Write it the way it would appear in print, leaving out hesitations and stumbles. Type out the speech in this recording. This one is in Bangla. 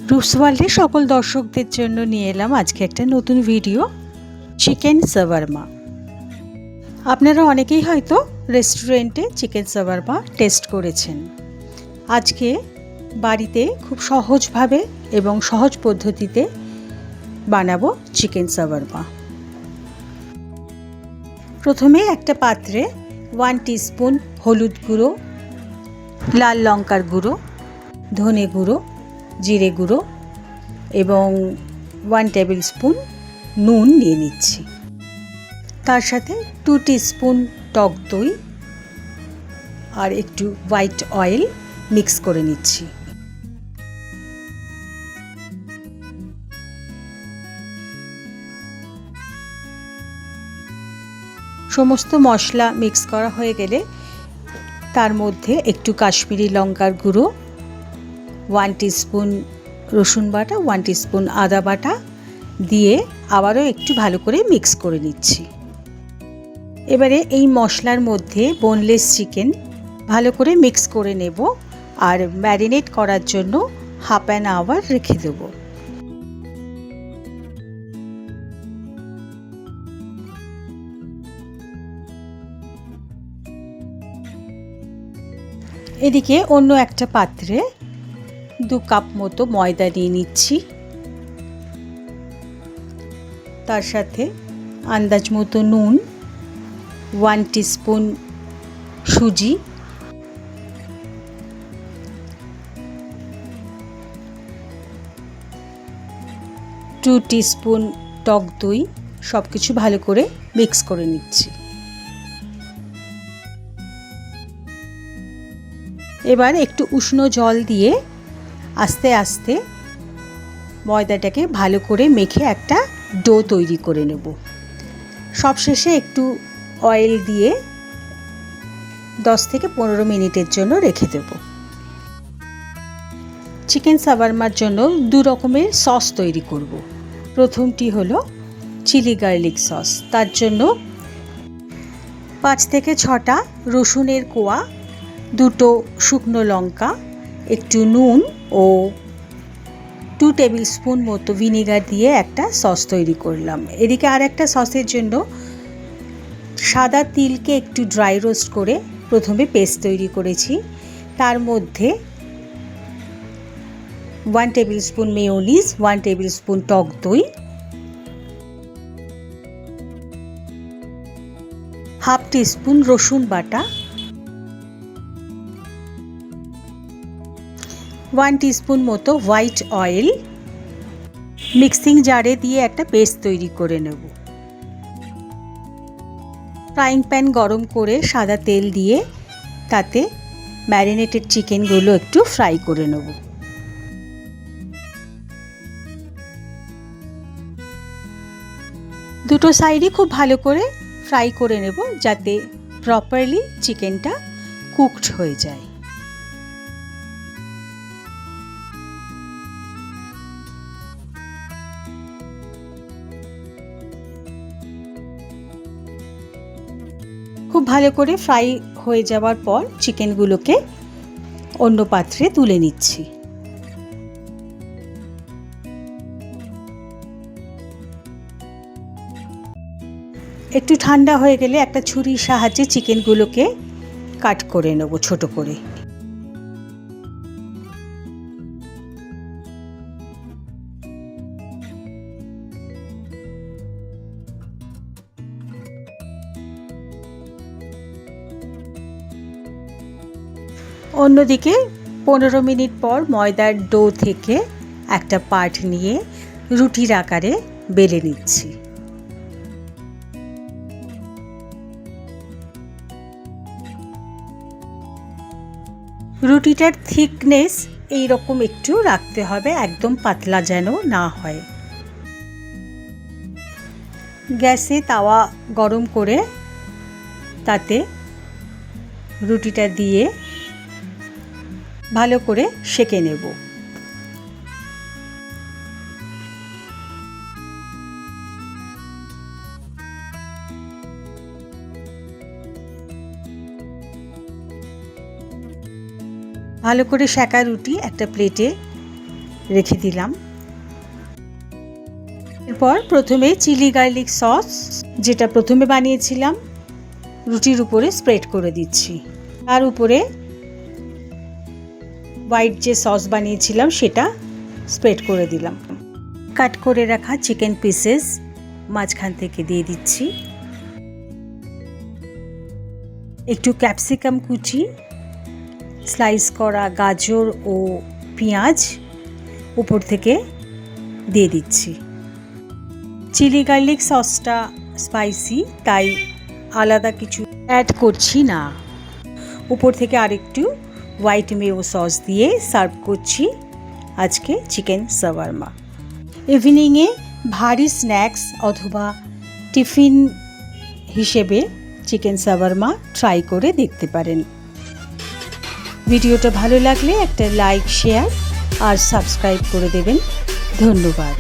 রুটস ওয়ার্ল্ডের সকল দর্শকদের জন্য নিয়ে এলাম আজকে একটা নতুন ভিডিও, চিকেন শাওয়ারমা। আপনারা অনেকেই হয়তো রেস্টুরেন্টে চিকেন শাওয়ারমা টেস্ট করেছেন। আজকে বাড়িতে খুব সহজভাবে এবং সহজ পদ্ধতিতে বানাবো চিকেন শাওয়ারমা। প্রথমে একটা পাত্রে 1 টিস্পুন হলুদ গুঁড়ো, লাল লঙ্কার গুঁড়ো, ধনে গুঁড়ো, জিরে গুঁড়ো এবং 1 টেবিল স্পুন নুন নিয়ে নিচ্ছি। তার সাথে 2 টিস্পুন টক দই আর একটু হোয়াইট অয়েল মিক্স করে নিচ্ছি। সমস্ত মশলা মিক্স করা হয়ে গেলে তার মধ্যে একটু কাশ্মীরি লঙ্কার গুঁড়ো, 1 টিস্পুন রসুন বাটা, 1 টিস্পুন আদা বাটা দিয়ে আবারও একটু ভালো করে মিক্স করে নিচ্ছি। এবারে এই মশলার মধ্যে বোনলেস চিকেন ভালো করে মিক্স করে নেব আর ম্যারিনেট করার জন্য হাফ অ্যান আওয়ার রেখে দেব। এদিকে অন্য একটা পাত্রে 2 কাপ মতো ময়দা নিয়ে নিচ্ছি। তার সাথে আন্দাজ মতো নুন, 1 টিস্পুন সুজি, 2 টিস্পুন টক দই সব কিছু ভালো করে মিক্স করে নিচ্ছি। এবার একটু উষ্ণ জল দিয়ে আস্তে আস্তে ময়দাটাকে ভালো করে মেখে একটা ডো তৈরি করে নেব। সবশেষে একটু অয়েল দিয়ে 10 থেকে 15 মিনিটের জন্য রেখে দেব। চিকেন শাওয়ারমার জন্য 2 রকমের সস তৈরি করব। প্রথমটি হলো চিলি গার্লিক সস। তার জন্য 5 থেকে 6টা রসুনের কোয়া, 2টো শুকনো লঙ্কা, একটু নুন ও 2 টেবিল স্পুন মতো ভিনেগার দিয়ে একটা সস তৈরি করলাম। এদিকে আর একটা সসের জন্য সাদা তিলকে একটু ড্রাই রোস্ট করে প্রথমে পেস্ট তৈরি করেছি। তার মধ্যে 1 tablespoon mayonnaise, 1 tablespoon টক দই, হাফ টিস্পুন রসুন বাটা, 1 টিস্পুন মতো হোয়াইট অয়েল মিক্সিং জারে দিয়ে একটা পেস্ট তৈরি করে নেব। ফ্রাইং প্যান গরম করে সাদা তেল দিয়ে তাতে ম্যারিনেটেড চিকেনগুলো একটু ফ্রাই করে নেব। দুটো সাইডই খুব ভালো করে ফ্রাই করে নেব যাতে প্রপারলি চিকেনটা কুকড হয়ে যায়। খুব ভালো করে ফ্রাই হয়ে যাওয়ার পর চিকেনগুলোকে অন্য পাত্রে তুলে নিচ্ছি। একটু ঠান্ডা হয়ে গেলে একটা ছুরির সাহায্যে চিকেনগুলোকে কাট করে নেব ছোট করে। অন্যদিকে 15 মিনিট পর ময়দার ডো থেকে একটা পার্ট নিয়ে রুটির আকারে বেলে নিচ্ছি। রুটিটার থিকনেস এই রকম একটু রাখতে হবে, একদম পাতলা যেন না হয়। গ্যাসে তাওয়া গরম করে তাতে রুটিটা দিয়ে ভালো করে সেঁকে নেব। ভালো করে সেঁকা রুটি একটা প্লেটে রেখে দিলাম। এরপর প্রথমে চিলি গার্লিক সস, যেটা প্রথমে বানিয়েছিলাম, রুটির উপরে স্প্রেড করে দিচ্ছি। তার উপরে হোয়াইট যে সস বানিয়েছিলাম সেটা স্প্রেড করে দিলাম। কাট করে রাখা চিকেন পিসেস মাঝখান থেকে দিয়ে দিচ্ছি। একটু ক্যাপসিকাম কুচি, স্লাইস করা গাজর ও পেঁয়াজ উপর থেকে দিয়ে দিচ্ছি। চিলি গার্লিক সসটা স্পাইসি, তাই আলাদা কিছু অ্যাড করছি না। উপর থেকে আরেকটু হোয়াইট মেয়ো সস দিয়ে সার্ভ করছি আজকে চিকেন শাওয়ারমা। ইভিনিংয়ে ভারী স্ন্যাক্স অথবা টিফিন হিসেবে চিকেন শাওয়ারমা ট্রাই করে দেখতে পারেন। ভিডিওটা ভালো লাগলে একটা লাইক, শেয়ার আর সাবস্ক্রাইব করে দেবেন। ধন্যবাদ।